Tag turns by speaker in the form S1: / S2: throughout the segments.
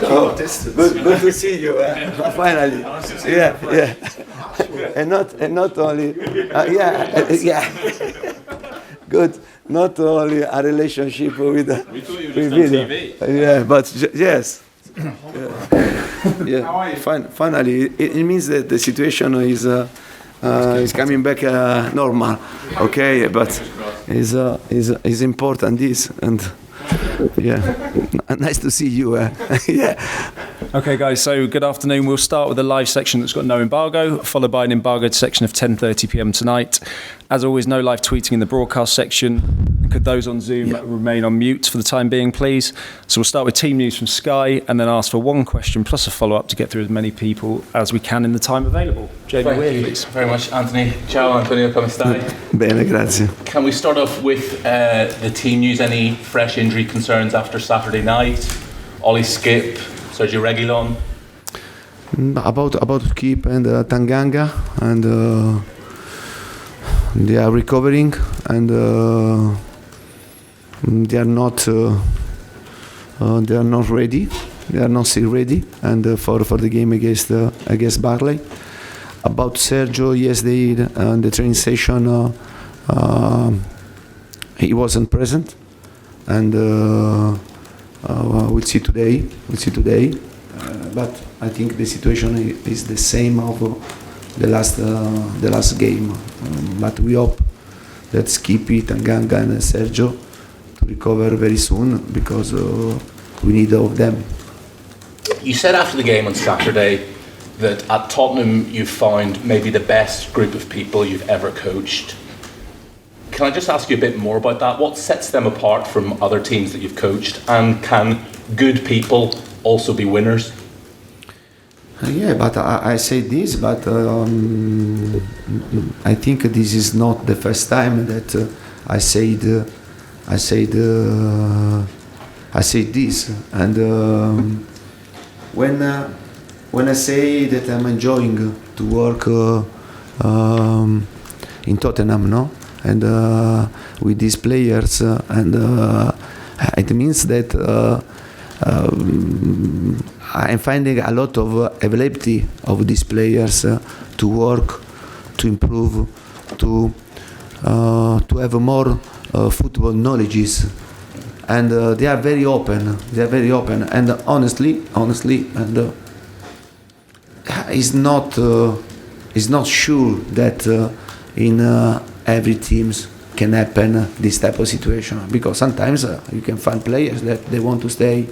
S1: Oh, good to see you. Finally, yeah. and not only, good. Not only a relationship with video, but yes. Yeah. Finally, it means that the situation is coming back normal. Okay, but is important this and. Yeah, nice to see you. Yeah.
S2: Okay, guys. So good afternoon. We'll start with a live section that's got no embargo, followed by an embargoed section of 10:30 p.m. tonight. As always, no live tweeting in the broadcast section. Could those on Zoom remain on mute for the time being, please? So we'll start with team news from Sky, and then ask for one question plus a follow-up to get through as many people as we can in the time available. Jamie Weir, please.
S3: Very much, Anthony. Ciao, Antonio. Come stai?
S1: Bene, grazie.
S3: Can we start off with the team news? Any fresh injury concerns after Saturday night? Ollie Skip, Sergio Reguilon.
S1: About Skip and Tanganga, and they are recovering, and they are not ready. They are not still ready, and for the game against Burnley. About Sergio, yesterday the training session, he wasn't present, and we'll see today. But I think the situation is the same of the last game. But we hope that Skippy, Tanganga, and Sergio to recover very soon, because we need all of them.
S3: You said after the game on Saturday that at Tottenham you found maybe the best group of people you've ever coached. Can I just ask you a bit more about that? What sets them apart from other teams that you've coached? And can good people also be winners?
S1: Yeah, but I say this, but I think this is not the first time that I say this. And when I say that I'm enjoying to work in Tottenham, no, and with these players, and it means that. I'm finding a lot of availability of these players to work, to improve, to have more football knowledges, and they are very open. And honestly, and it's not sure that in every teams can happen this type of situation, because sometimes you can find players that they want to stay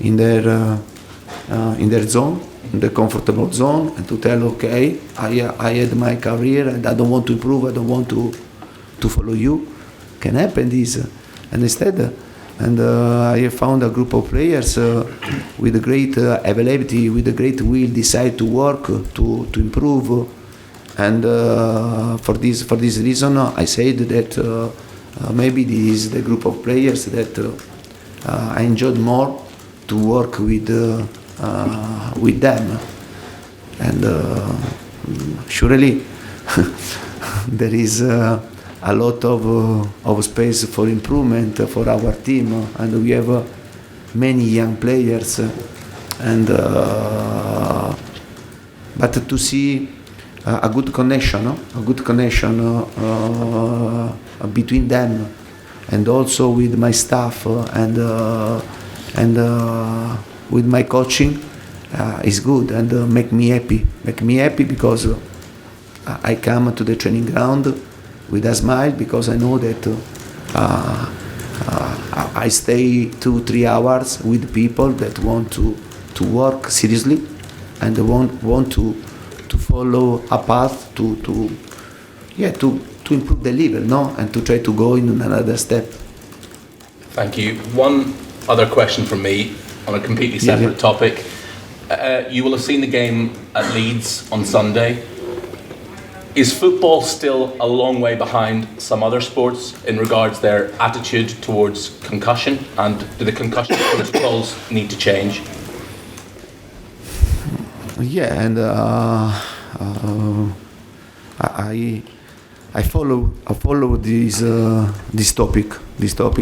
S1: in their zone, in the comfortable zone, and to tell, okay, I had my career and I don't want to improve, I don't want to follow you. Can happen this, and instead, I have found a group of players with a great availability, with a great will, decide to work, to improve, and for this reason, I said that maybe this is the group of players that I enjoyed more to work with them, and surely there is a lot of space for improvement for our team, and we have many young players, and but to see a good connection between them, and also with my staff, and with my coaching is good, and make me happy because I come to the training ground with a smile, because I know that I stay 2-3 hours with people that want to work seriously, and want to follow a path to improve the level, no, and to try to go in another step.
S3: Thank you. One other question from me on a completely separate topic. You will have seen the game at Leeds on Sunday. Is football still a long way behind some other sports in regards their attitude towards concussion, and do the concussion protocols need to change?
S1: I follow this topic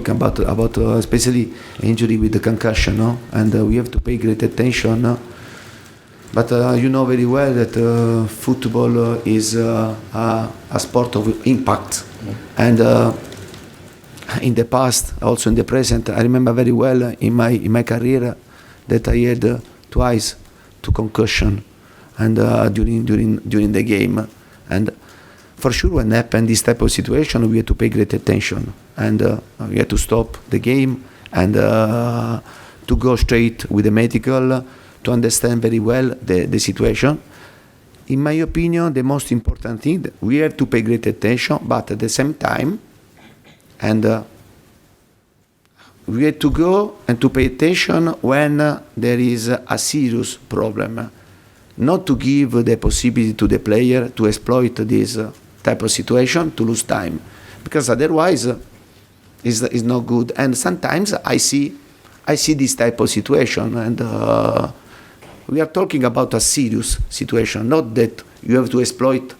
S1: about especially injury with the concussion, no? And we have to pay great attention. No? But you know very well that football is a sport of impact, and in the past, also in the present, I remember very well in my career that I had twice two concussion, and during the game, and for sure when happen this type of situation, we have to pay great attention, and we have to stop the game and to go straight with the medical to understand very well the situation. In my opinion, the most important thing, we have to pay great attention, but at the same time, and we have to go and to pay attention when there is a serious problem, not to give the possibility to the player to exploit this type of situation to lose time, because otherwise is not good. And sometimes I see this type of situation, and we are talking about a serious situation, not that you have to exploit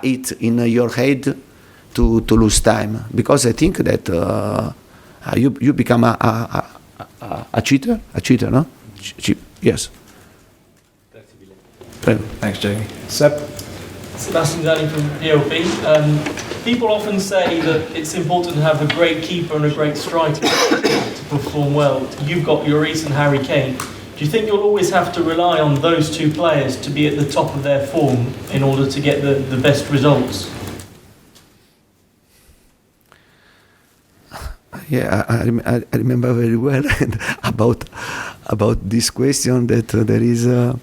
S1: it in your head to lose time, because I think that you become a cheater, no? Yes.
S2: Thanks, Jamie. Seb?
S4: Sebastian Danny from PLP. People often say that it's important to have a great keeper and a great striker to perform well. You've got Lloris and Harry Kane. Do you think you'll always have to rely on those two players to be at the top of their form in order to get the best results?
S1: Yeah, I remember very well about this question, that there is a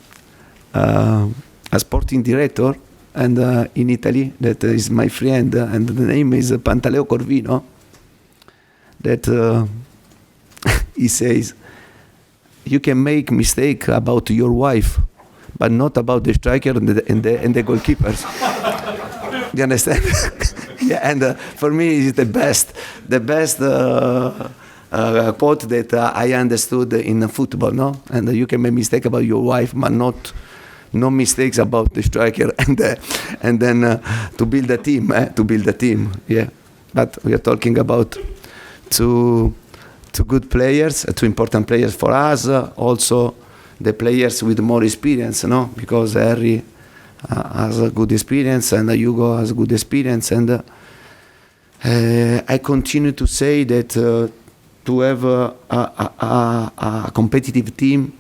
S1: sporting director and in Italy that is my friend, and the name is Pantaleo Corvino, that he says, you can make mistake about your wife, but not about the striker and the goalkeepers. Do you understand? Yeah, and for me it's the best quote that I understood in football, no? And you can make mistake about your wife, but no mistakes about the striker, and then to build a team, yeah. But we are talking about two good players, two important players for us, also the players with more experience, no? Because Harry has a good experience and Hugo has good experience, and I continue to say that to have a competitive team,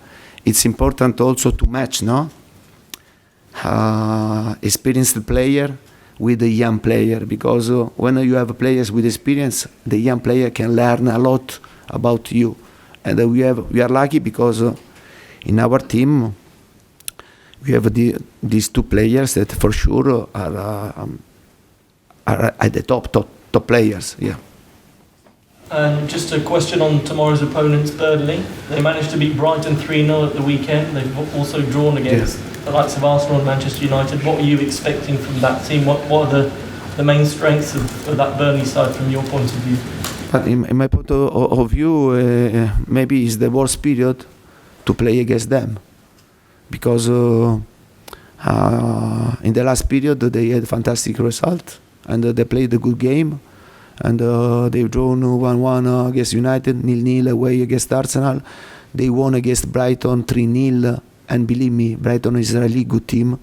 S1: it's important also to match, no? Experienced player with a young player, because when you have players with experience, the young player can learn a lot about you, and we are lucky because in our team we have these two players that for sure are at the top players. Yeah.
S4: And just a question on tomorrow's opponents, Burnley. They managed to beat Brighton 3-0 at the weekend. They've also drawn against the likes of Arsenal and Manchester United. What are you expecting from that team? What are the main strengths of that Burnley side from your point of view?
S1: But in my point of view, maybe it's the worst period to play against them, because in the last period they had fantastic result, and they played a good game, and they've drawn 1-1 against United, 0-0 away against Arsenal. They won against Brighton 3-0, and believe me, Brighton is a really good team.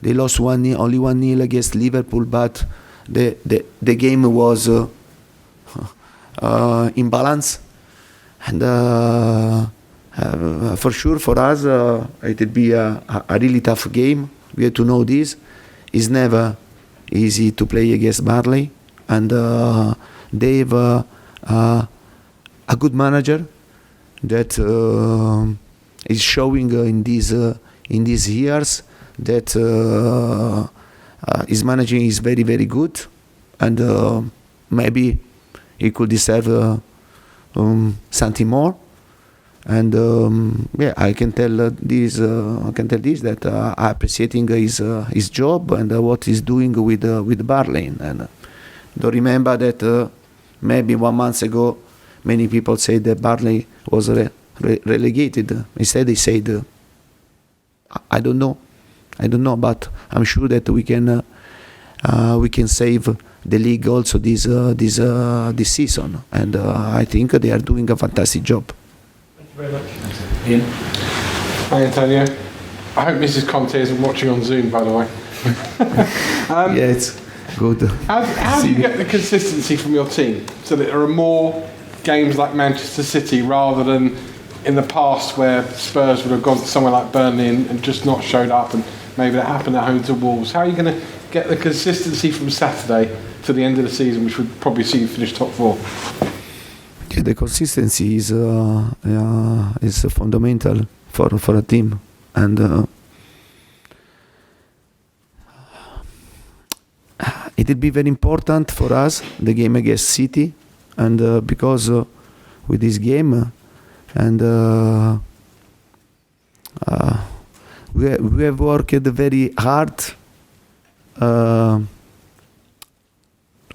S1: They lost only 1-0 against Liverpool, but the game was in balance, and for sure for us it would be a really tough game. We have to know this. It's never easy to play against Burnley, and they have a good manager that is showing in these years that his managing is very, very good, and maybe he could deserve something more. And yeah, I can tell this that I appreciating his job and what he's doing with Burnley. And don't remember that maybe 1 month ago, many people said that Burnley was relegated. Instead, they said, I don't know. I don't know, but I'm sure that we can save the league also this season, and I think they are doing a fantastic job.
S4: Thank you very much.
S2: Ian?
S5: Hi Antonio. I hope Mrs. Conte isn't watching on Zoom, by the way.
S1: Yeah, it's good.
S5: How do you get the consistency from your team so that there are more games like Manchester City rather than in the past where Spurs would have gone to somewhere like Burnley and just not showed up, and maybe that happened at home to Wolves? How are you going to get the consistency from Saturday to the end of the season, which would probably see you finish top 4?
S1: Yeah, the consistency is fundamental for a team, and it will be very important for us, the game against City, and because with this game, and we have worked very hard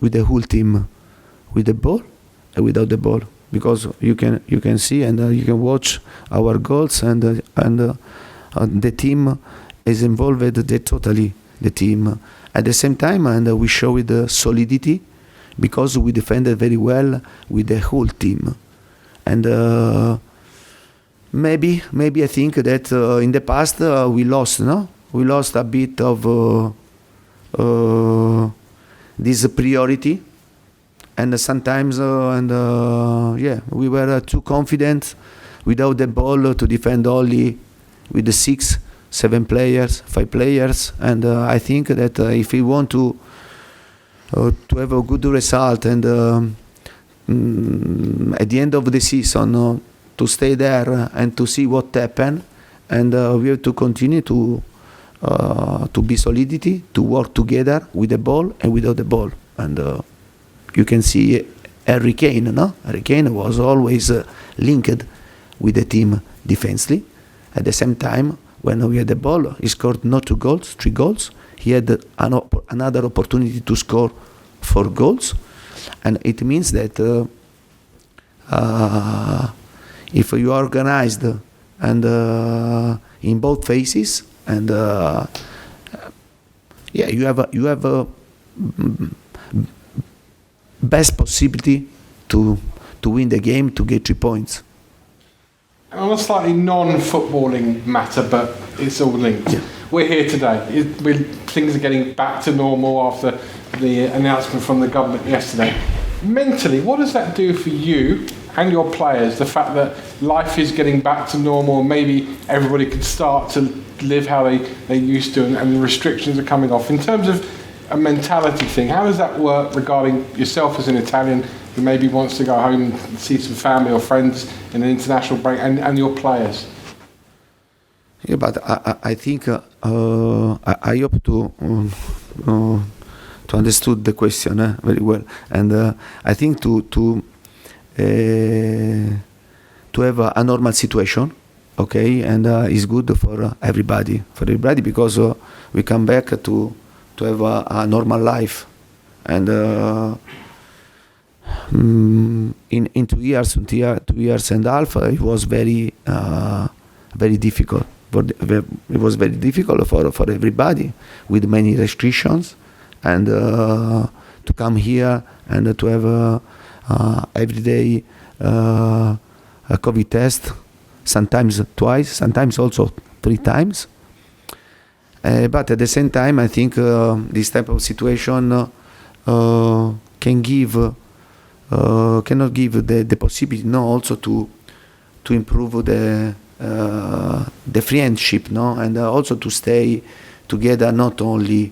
S1: with the whole team, with the ball and without the ball, because you can see and you can watch our goals, and the team is involved totally, the team. At the same time, and we show the solidity because we defended very well with the whole team. And maybe I think that in the past we lost a bit of this priority, and sometimes we were too confident without the ball to defend only with the 6, 7 players, 5 players, and I think that if we want to have a good result, and at the end of the season to stay there and to see what happened, and we have to continue to be solidity, to work together with the ball and without the ball. And you can see Harry Kane, Harry Kane was always linked with the team defensively. At the same time, when we had the ball, he scored not 2 goals, 3 goals. He had another opportunity to score 4 goals. And it means that if you are organized and in both phases, and you have a best possibility to win the game, to get 3 points.
S5: On a slightly non-footballing matter, but it's all linked. Yeah. We're here today. Things are getting back to normal after the announcement from the government yesterday. Mentally, what does that do for you and your players, the fact that life is getting back to normal, and maybe everybody can start to live how they used to, and the restrictions are coming off? In terms of a mentality thing, how does that work regarding yourself as an Italian who maybe wants to go home and see some family or friends in an international break, and your players?
S1: Yeah, but I think I hope to understood the question very well, and I think to have a normal situation, okay, and is good for everybody, because we come back to have a normal life, and in 2 years, 2 years and a half, it was very difficult. It was very difficult for everybody, with many restrictions, and to come here and to have every day a COVID test, sometimes twice, sometimes also 3 times. But at the same time, I think this type of situation cannot give the possibility, also to improve the friendship, and also to stay together, not only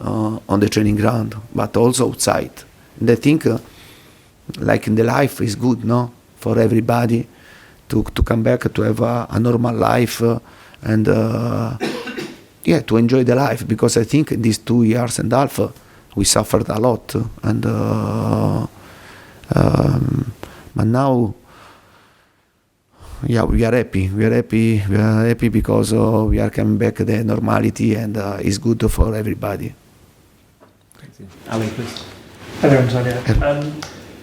S1: on the training ground, but also outside. And I think, like in the life, is good, for everybody to come back to have a normal life, and to enjoy the life, because I think in these 2 years and a half we suffered a lot, and but now, we are happy. We are happy because we are coming back to the normality, and it's good for everybody.
S2: Thank you. Ali, please.
S4: Hello, Antonio.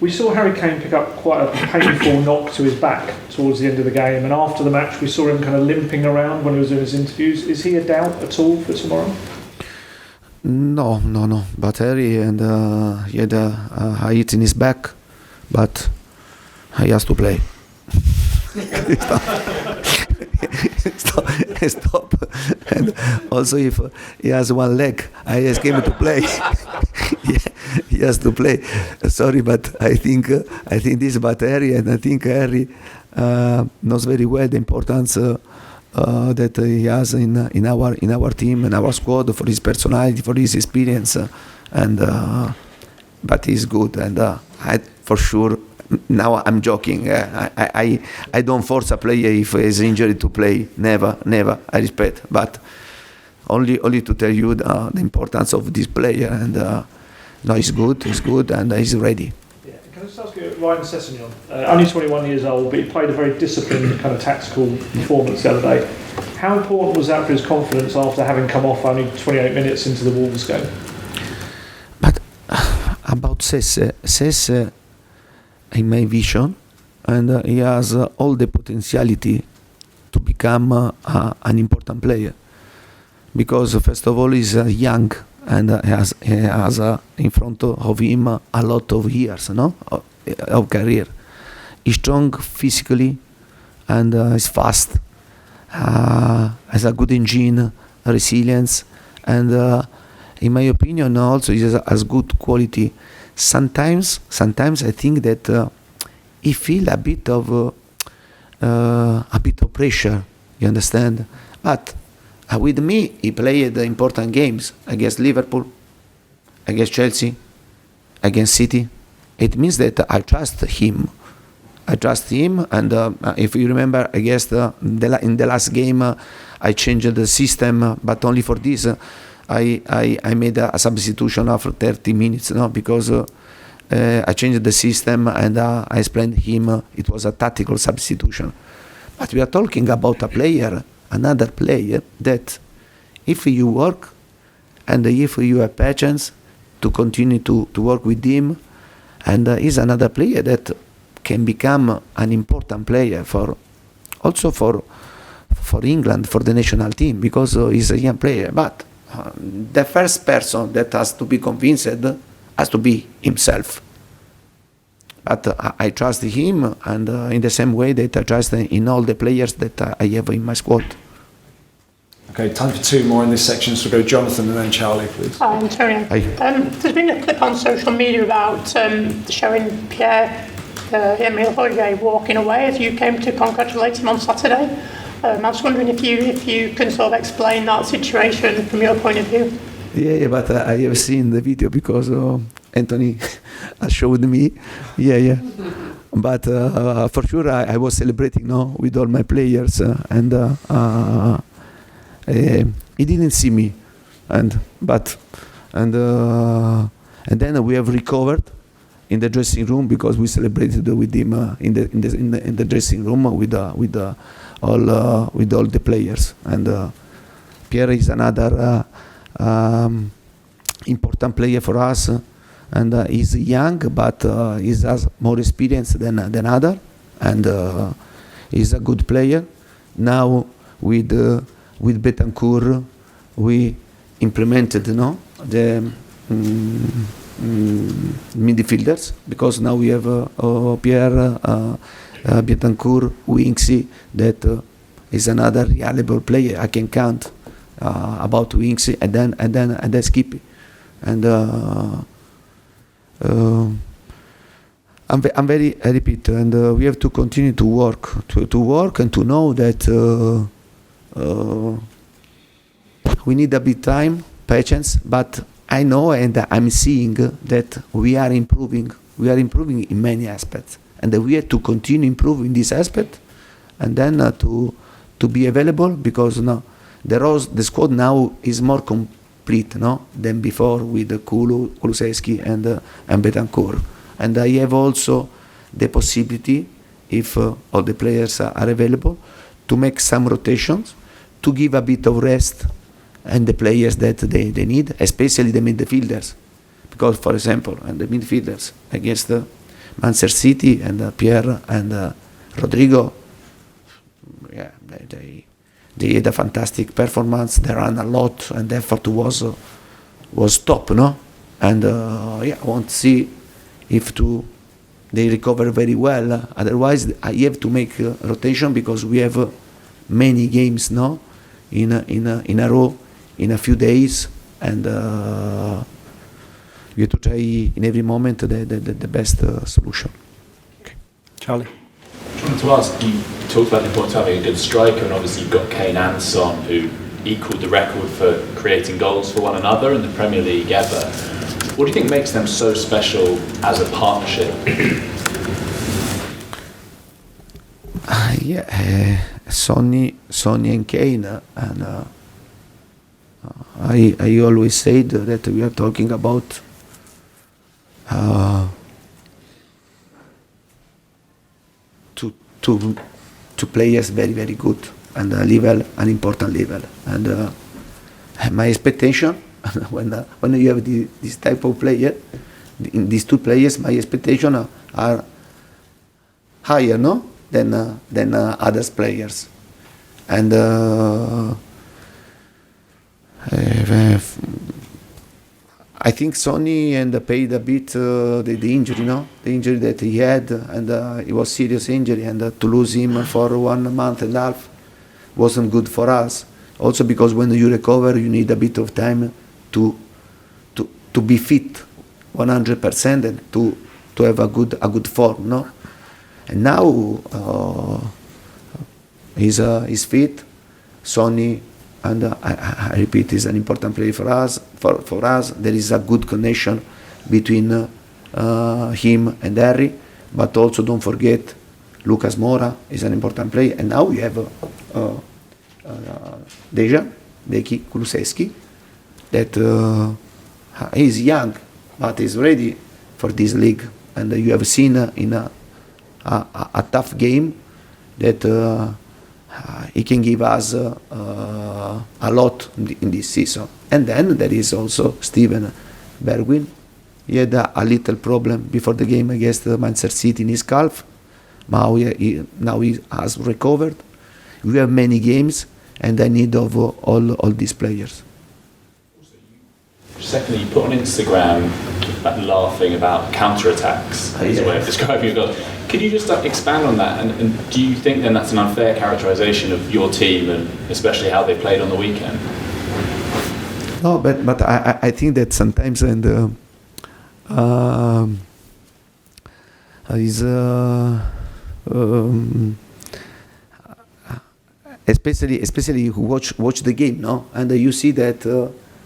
S6: We saw Harry Kane pick up quite a painful knock to his back towards the end of the game, and after the match we saw him kind of limping around when he was doing his interviews. Is he a doubt at all for tomorrow?
S1: No. But Harry and he had a hit in his back, but he has to play. Stop. And also, if he has one leg, I ask him to play. He has to play. Sorry, but I think this about Harry, and I think Harry knows very well the importance that he has in our team, in our squad, for his personality, for his experience, but he's good, and I for sure. Now I'm joking. I don't force a player if he's injured to play. Never. I respect, but only to tell you the importance of this player. And no, he's good, and he's ready.
S6: Yeah. Can I just ask you, Ryan Sessegnon, only 21 years old, but he played a very disciplined kind of tactical performance the other day. How important was that for his confidence after having come off only 28 minutes into the Wolves game?
S1: But about Sesse. In my vision, and he has all the potentiality to become an important player, because first of all he's young, and he has in front of him a lot of years, of career. He's strong physically, and he's fast, has a good engine, resilience, and in my opinion also he has good quality. Sometimes I think that he feel a bit of pressure. You understand? But with me, he played important games against Liverpool, against Chelsea, against City. It means that I trust him. And if you remember, against in the last game, I changed the system, but only for this. I made a substitution after 30 minutes, because I changed the system, and I explained him it was a tactical substitution. But we are talking about another player, that if you work and if you have patience to continue to work with him, and he's another player that can become an important player for England, for the national team, because he's a young player. But the first person that has to be convinced has to be himself. But I trust him, and in the same way that I trust in all the players that I have in my squad.
S2: Okay, time for two more in this section, so we'll go Jonathan and then Charlie, please.
S7: Hi, Antonio.
S1: Hi.
S7: There's been a clip on social media about showing Pierre-Emile Højbjerg walking away as you came to congratulate him on Saturday. I was wondering if you can sort of explain that situation from your point of view.
S1: Yeah, but I have seen the video because Anthony showed me. Yeah. But for sure, I was celebrating with all my players, and he didn't see me, and then we have recovered in the dressing room, because we celebrated with him in the dressing room with all the players. And Pierre is another important player for us, and he's young, but he has more experience than other, and he's a good player. Now with Betancourt we implemented the midfielders, because now we have Pierre, Betancourt, Winksy, that is another reliable player. I can count about Winksy, and then Skippy, and I'm very repeat, and we have to continue to work and to know that we need a bit time, patience, but I know and I'm seeing that we are improving in many aspects, and we have to continue improving this aspect, and then to be available, because the squad now is more complete than before, with Kulusevski and Betancourt, and I have also the possibility, if all the players are available, to make some rotations, to give a bit of rest and the players that they need, especially the midfielders, because for example, and the midfielders against Manchester City and Pierre and Rodrigo, yeah, they had a fantastic performance. They ran a lot, and the effort was top, no? And I want to see if they recover very well. Otherwise, I have to make a rotation because we have many games, no, in a row, in a few days, and we have to try in every moment the best solution.
S2: Okay. Charlie.
S8: I wanted to ask, you talked about the importance of having a good striker, and obviously you've got Kane and Son, who equalled the record for creating goals for one another in the Premier League ever. What do you think makes them so special as a partnership?
S1: Sonny and Kane, and I always said that we are talking about two players very, very good and an important level. And my expectation when you have this type of player, these two players, my expectation are higher, no, than others players. And I think Sonny paid a bit the injury, no? The injury that he had, and it was serious injury, and to lose him for 1 month and a half wasn't good for us. Also because when you recover, you need a bit of time to be fit 100% and to have a good form, no? And now he's fit, Sonny. And I repeat, is an important player for us. For us, there is a good connection between him and Harry. But also, don't forget, Lucas Moura is an important player. And now we have Deki Kulusevski, that is young, but is ready for this league. And you have seen in a tough game that. He can give us a lot in this season. And then there is also Steven Bergwijn. He had a little problem before the game against Manchester City in his calf. Now he has recovered. We have many games, and I need of all these players.
S8: Secondly, you put on Instagram laughing about counter-attacks as a way of describing your goals. Could you just expand on that? And do you think then that's an unfair characterisation of your team, and especially how they played on the weekend?
S1: No, but I think that sometimes especially you watch the game, no, and you see that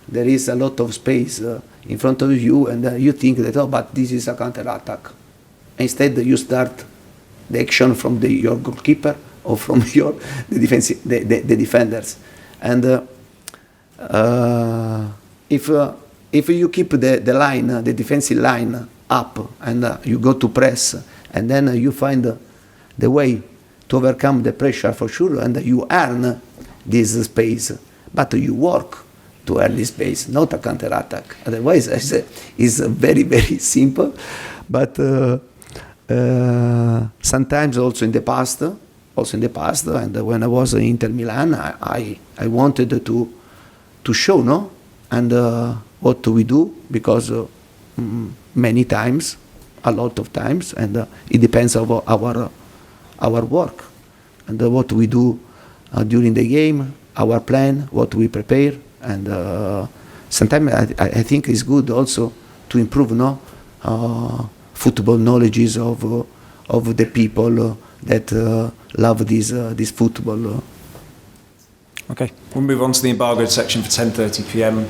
S1: there is a lot of space in front of you, and you think that but this is a counter-attack. Instead, you start the action from your goalkeeper or from the defenders. And if you keep the line, the defensive line up, and you go to press, and then you find the way to overcome the pressure for sure, and you earn this space, but you work to earn this space, not a counter-attack. Otherwise, it's very, very simple, but. Sometimes also in the past, and when I was in Inter Milan, I wanted to show, no, and what do we do, because many times, a lot of times, and it depends on our work and what we do during the game, our plan, what we prepare, and sometimes I think it's good also to improve, no. Football knowledges of the people that love this football.
S2: Okay, we'll move on to the embargoed section for 10:30 p.m.